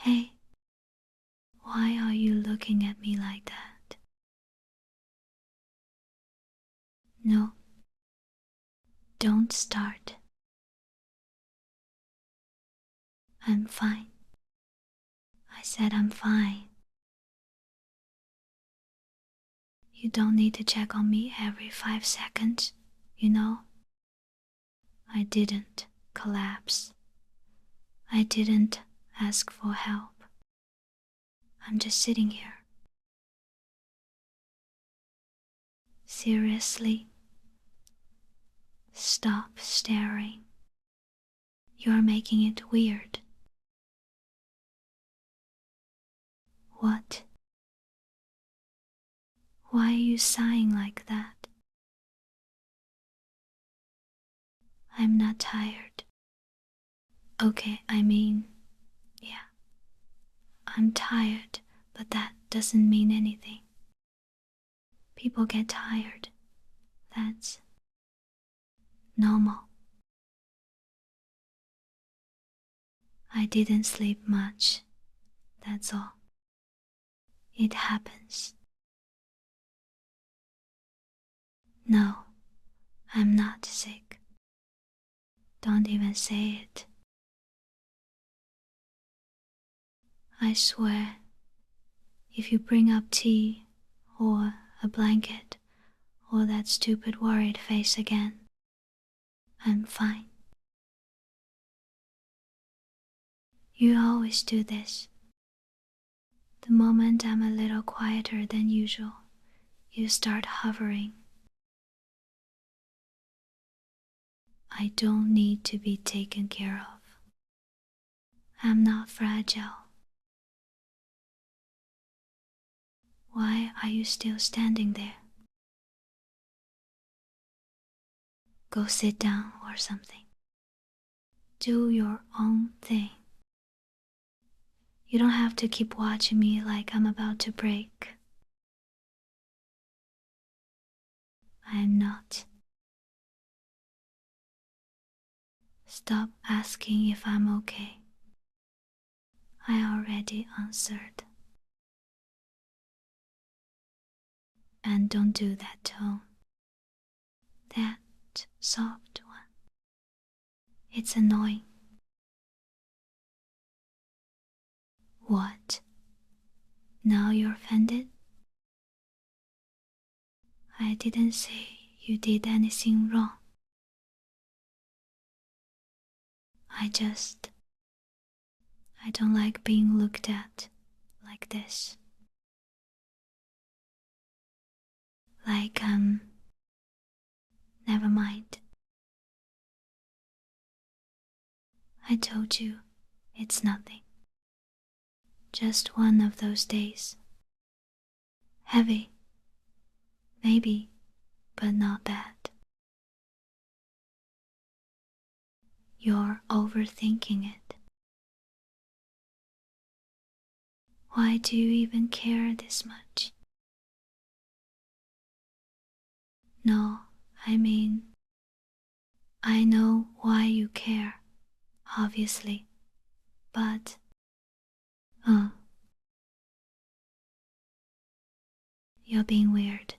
Hey, why are you looking at me like that? No, don't start. I'm fine. I said I'm fine. You don't need to check on me every 5 seconds, you know? I didn't collapse. I didn't ask for help. I'm just sitting here. Seriously? Stop staring. You're making it weird. What? Why are you sighing like that? I'm not tired. Okay, yeah, I'm tired, but that doesn't mean anything. People get tired. That's normal. I didn't sleep much. That's all. It happens. No, I'm not sick. Don't even say it. I swear, if you bring up tea or a blanket or that stupid worried face again, I'm fine. You always do this. The moment I'm a little quieter than usual, you start hovering. I don't need to be taken care of. I'm not fragile. Why are you still standing there? Go sit down or something. Do your own thing. You don't have to keep watching me like I'm about to break. I'm not. Stop asking if I'm okay. I already answered. And don't do that tone. That soft one. It's annoying. What? Now you're offended? I didn't say you did anything wrong. I don't like being looked at like this. Like, never mind. I told you, it's nothing. Just one of those days. Heavy. Maybe, but not bad. You're overthinking it. Why do you even care this much? No, I know why you care, obviously, but, you're being weird.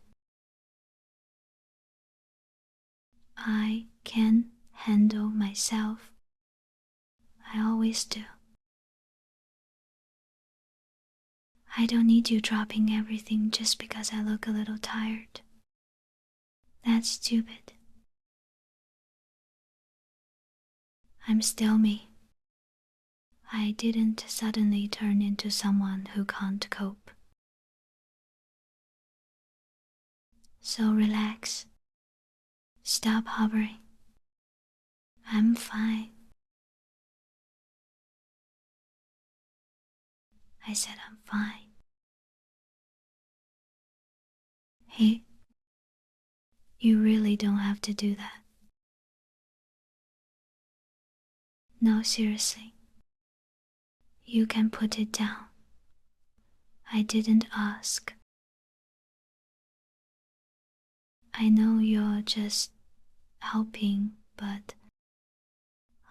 I can handle myself. I always do. I don't need you dropping everything just because I look a little tired. That's stupid. I'm still me. I didn't suddenly turn into someone who can't cope. So relax. Stop hovering. I'm fine. I said I'm fine. Hey, you really don't have to do that. No, seriously. You can put it down. I didn't ask. I know you're just helping, but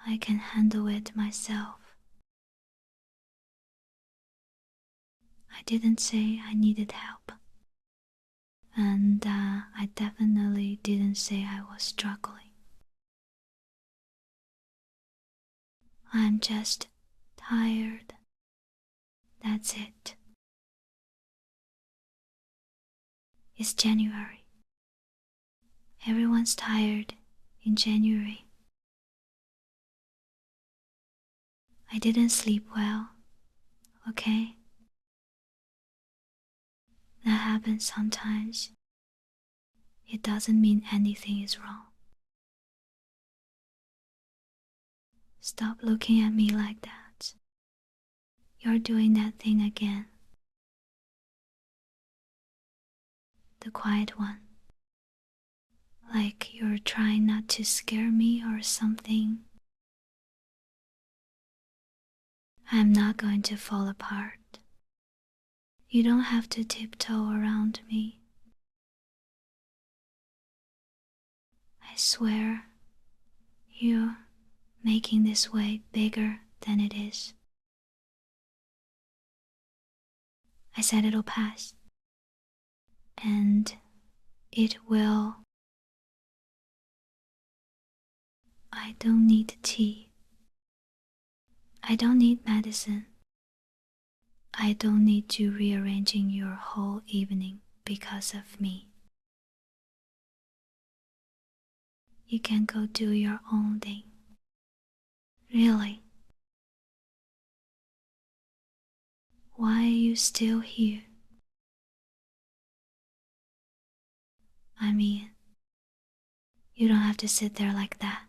I can handle it myself. I didn't say I needed help. And I definitely didn't say I was struggling. I'm just tired. That's it. It's January. Everyone's tired in January. I didn't sleep well, okay? That happens sometimes. It doesn't mean anything is wrong. Stop looking at me like that. You're doing that thing again. The quiet one. Like you're trying not to scare me or something. I'm not going to fall apart. You don't have to tiptoe around me. I swear, you're making this way bigger than it is. I said it'll pass. And it will. I don't need tea. I don't need medicine. I don't need you rearranging your whole evening because of me. You can go do your own thing. Really? Why are you still here? I mean, you don't have to sit there like that.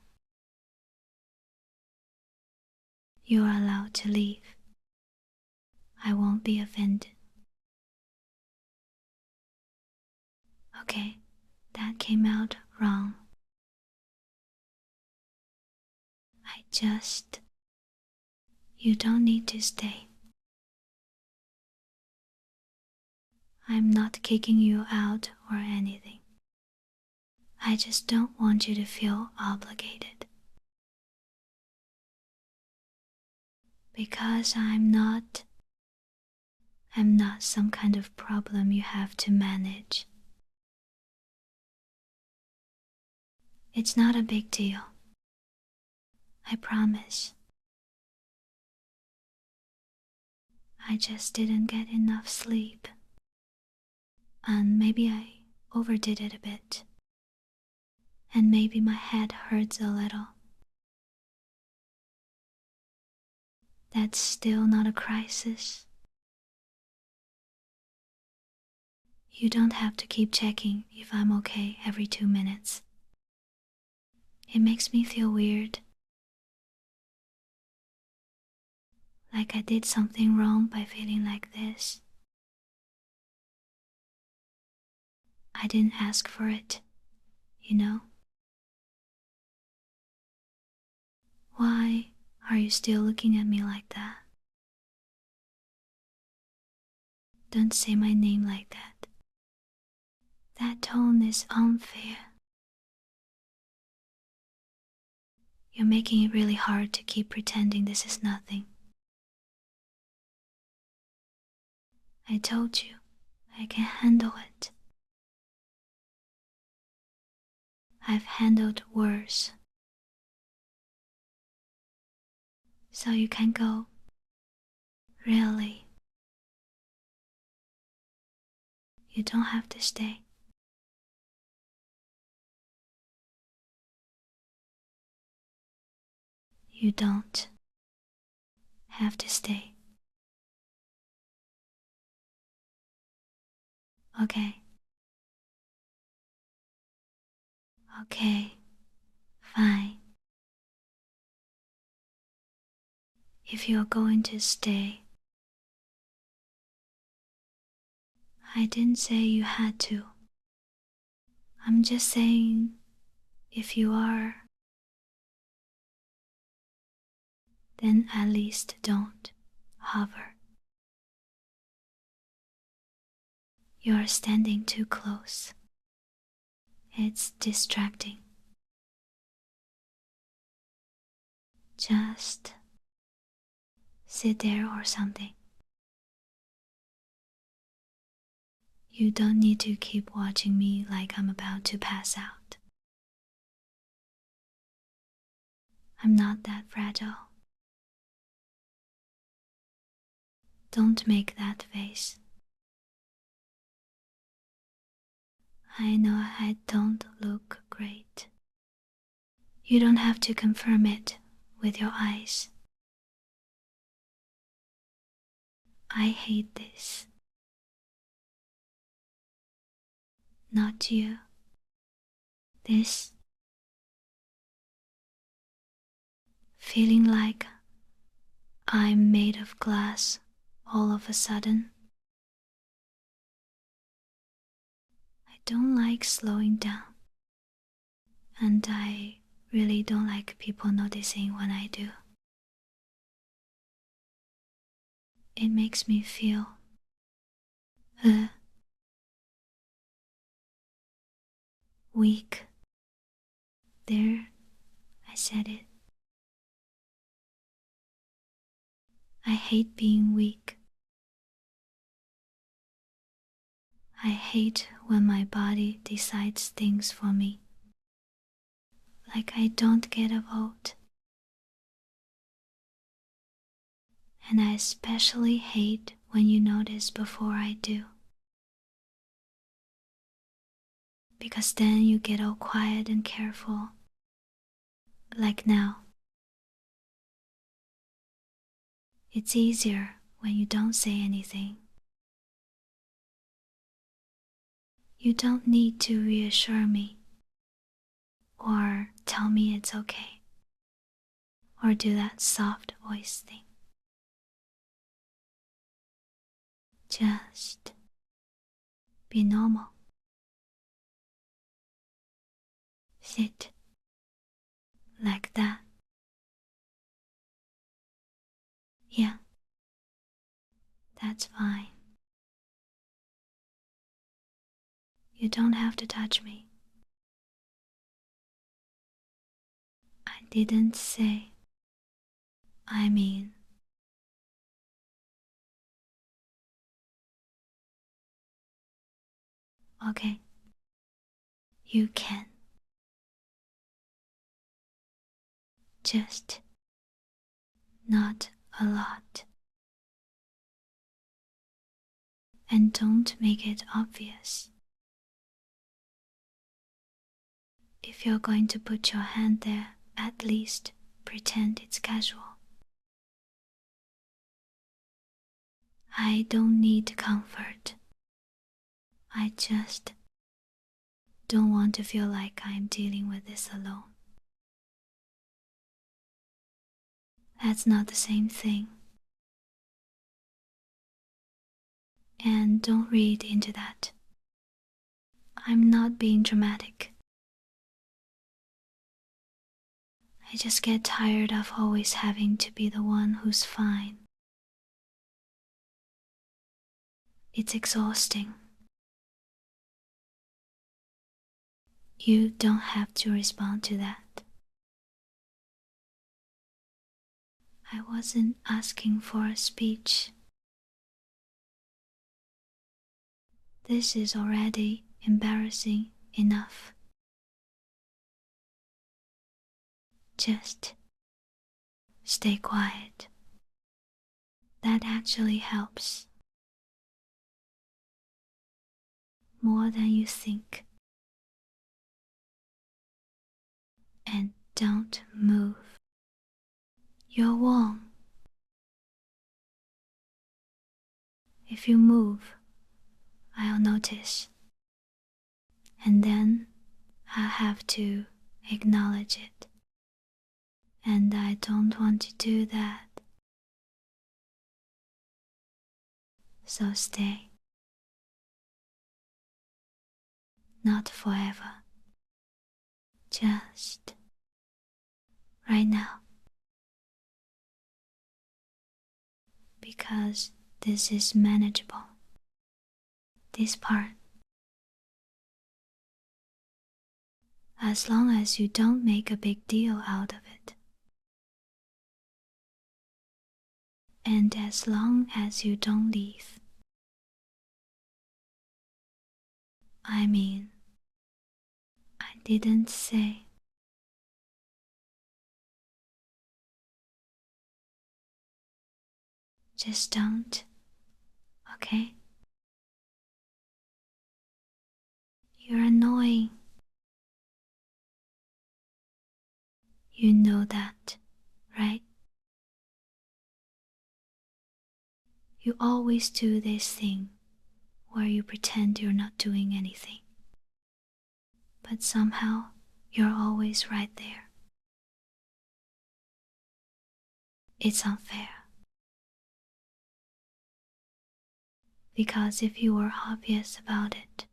You are allowed to leave. I won't be offended. Okay, that came out wrong. You don't need to stay. I'm not kicking you out or anything. I just don't want you to feel obligated. Because I'm not some kind of problem you have to manage. It's not a big deal. I promise. I just didn't get enough sleep. And maybe I overdid it a bit. And maybe my head hurts a little. That's still not a crisis. You don't have to keep checking if I'm okay every 2 minutes. It makes me feel weird. Like I did something wrong by feeling like this. I didn't ask for it, you know? Why are you still looking at me like that? Don't say my name like that. That tone is unfair. You're making it really hard to keep pretending this is nothing. I told you, I can handle it. I've handled worse. So you can go. Really. You don't have to stay. You don't have to stay. Okay. Okay. Fine. If you're going to stay, I didn't say you had to. I'm just saying, if you are, then at least don't hover. You're standing too close. It's distracting. Just sit there or something. You don't need to keep watching me like I'm about to pass out. I'm not that fragile. Don't make that face. I know I don't look great. You don't have to confirm it with your eyes. I hate this. Not you. This feeling like I'm made of glass all of a sudden. I don't like slowing down, and I really don't like people noticing when I do. It makes me feel weak. There, I said it. I hate being weak. I hate when my body decides things for me. Like I don't get a vote. And I especially hate when you notice before I do. Because then you get all quiet and careful. Like now. It's easier when you don't say anything. You don't need to reassure me, or tell me it's okay, or do that soft voice thing. Just be normal. Sit like that. Yeah, that's fine. You don't have to touch me. I didn't say. I mean, okay, you can. Just not a lot. And don't make it obvious. If you're going to put your hand there, at least pretend it's casual. I don't need comfort. I just don't want to feel like I'm dealing with this alone. That's not the same thing. And don't read into that. I'm not being dramatic. I just get tired of always having to be the one who's fine. It's exhausting. You don't have to respond to that. I wasn't asking for a speech. This is already embarrassing enough. Just stay quiet. That actually helps. More than you think. And don't move. You're warm. If you move, I'll notice. And then I'll have to acknowledge it. And I don't want to do that. So stay. Not forever. Just right now. Because this is manageable. This part. As long as you don't make a big deal out of it. And as long as you don't leave. I mean, I didn't say. Just don't, okay? You're annoying. You know that, right? You always do this thing where you pretend you're not doing anything. But somehow, you're always right there. It's unfair. Because if you were obvious about it,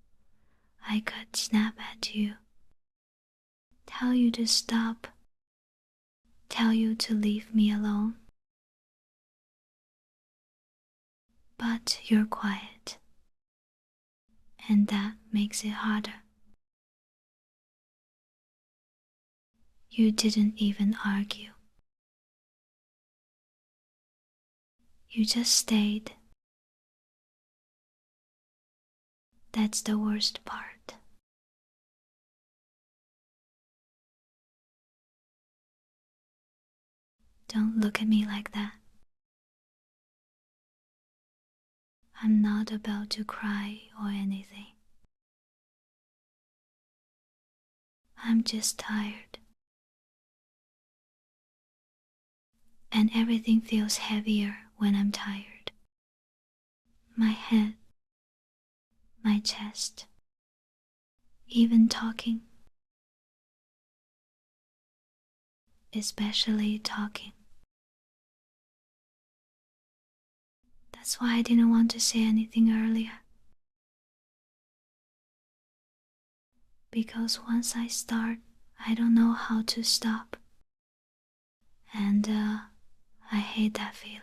I could snap at you, tell you to stop, tell you to leave me alone. But you're quiet, and that makes it harder. You didn't even argue. You just stayed. That's the worst part. Don't look at me like that. I'm not about to cry or anything. I'm just tired. And everything feels heavier when I'm tired. My head, my chest, even talking. Especially talking. That's why I didn't want to say anything earlier. Because once I start, I don't know how to stop. And I hate that feeling.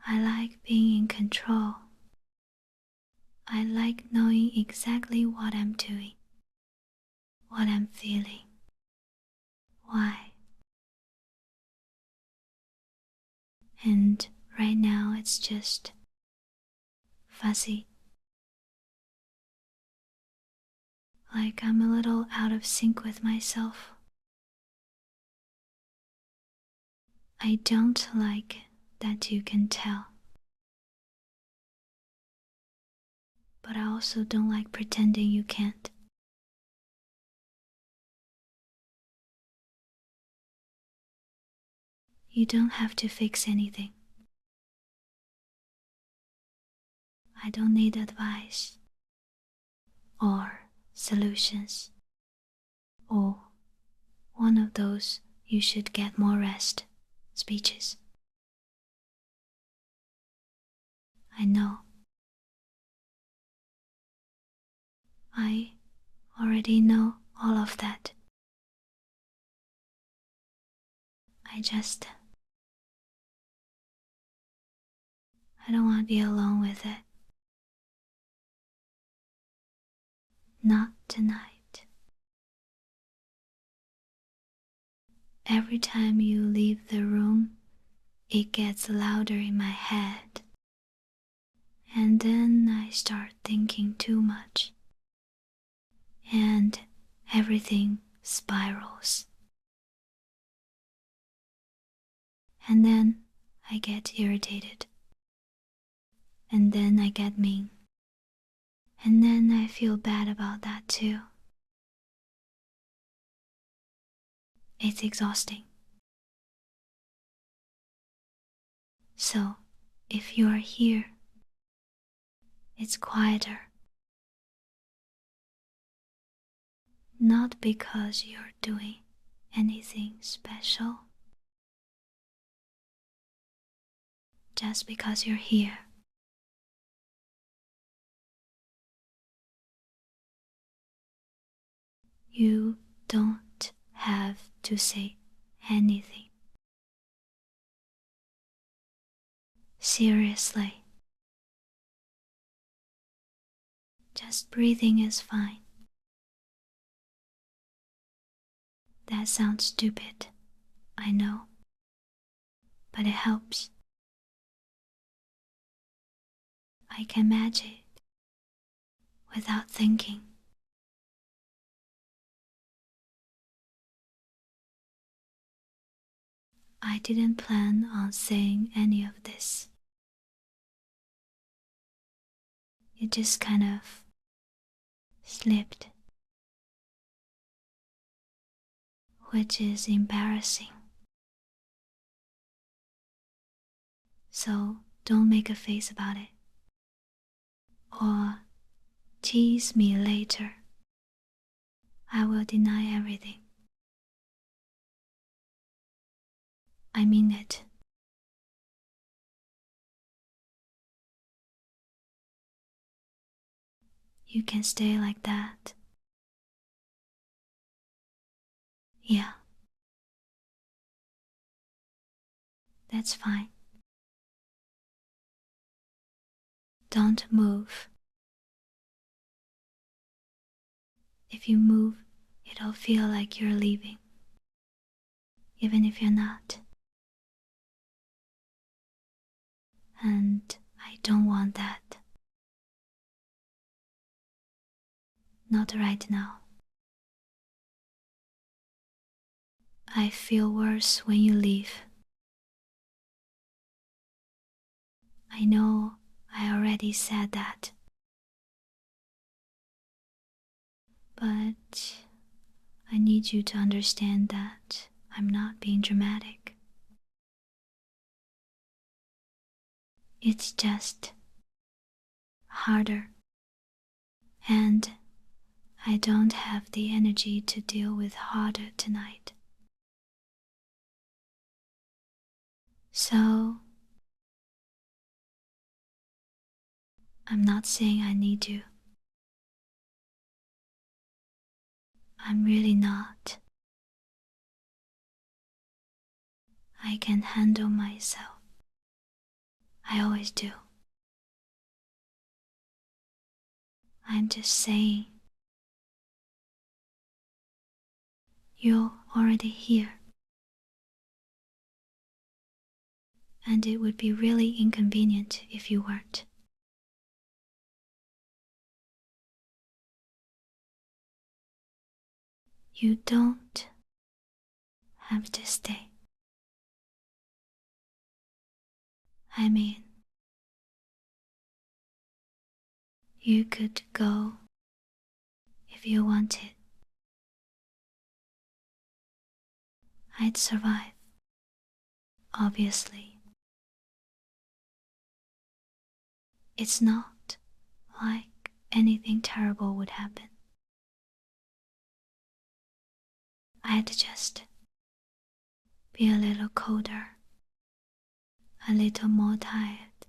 I like being in control. I like knowing exactly what I'm doing, what I'm feeling, why. And right now it's just fuzzy. Like I'm a little out of sync with myself. I don't like that you can tell. But I also don't like pretending you can't. You don't have to fix anything. I don't need advice or solutions or one of those you should get more rest speeches. I know. I already know all of that. I don't want to be alone with it. Not tonight. Every time you leave the room, it gets louder in my head. And then I start thinking too much. And everything spirals. And then I get irritated. And then I get mean. And then I feel bad about that too. It's exhausting. So, if you are here, it's quieter. Not because you're doing anything special, just because you're here. You don't have to say anything. Seriously. Just breathing is fine. That sounds stupid, I know, but it helps. I can match it without thinking. I didn't plan on saying any of this. It just kind of slipped, which is embarrassing. So don't make a face about it, or tease me later. I will deny everything. I mean it. You can stay like that. Yeah, that's fine. Don't move. If you move, it'll feel like you're leaving, even if you're not. And I don't want that. Not right now. I feel worse when you leave. I know I already said that. But I need you to understand that I'm not being dramatic. It's just harder. And I don't have the energy to deal with harder tonight. So, I'm not saying I need you. I'm really not. I can handle myself. I always do. I'm just saying, you're already here. And it would be really inconvenient if you weren't. You don't have to stay. I mean, you could go if you wanted. I'd survive, obviously. It's not like anything terrible would happen. I'd just be a little colder, a little more tired,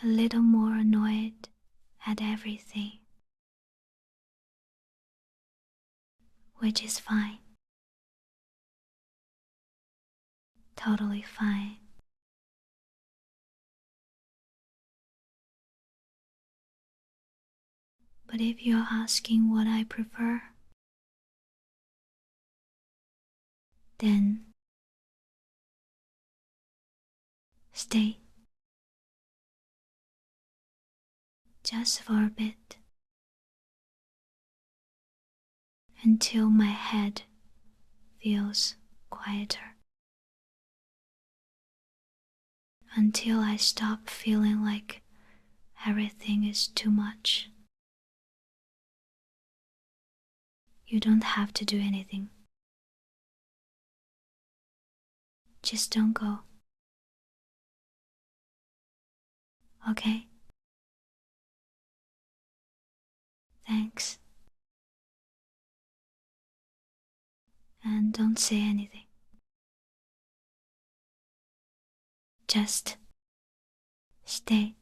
a little more annoyed at everything, which is fine. Totally fine. But if you're asking what I prefer, then stay. Just for a bit. Until my head feels quieter. Until I stop feeling like everything is too much. You don't have to do anything. Just don't go. Okay? Thanks. And don't say anything. Just stay.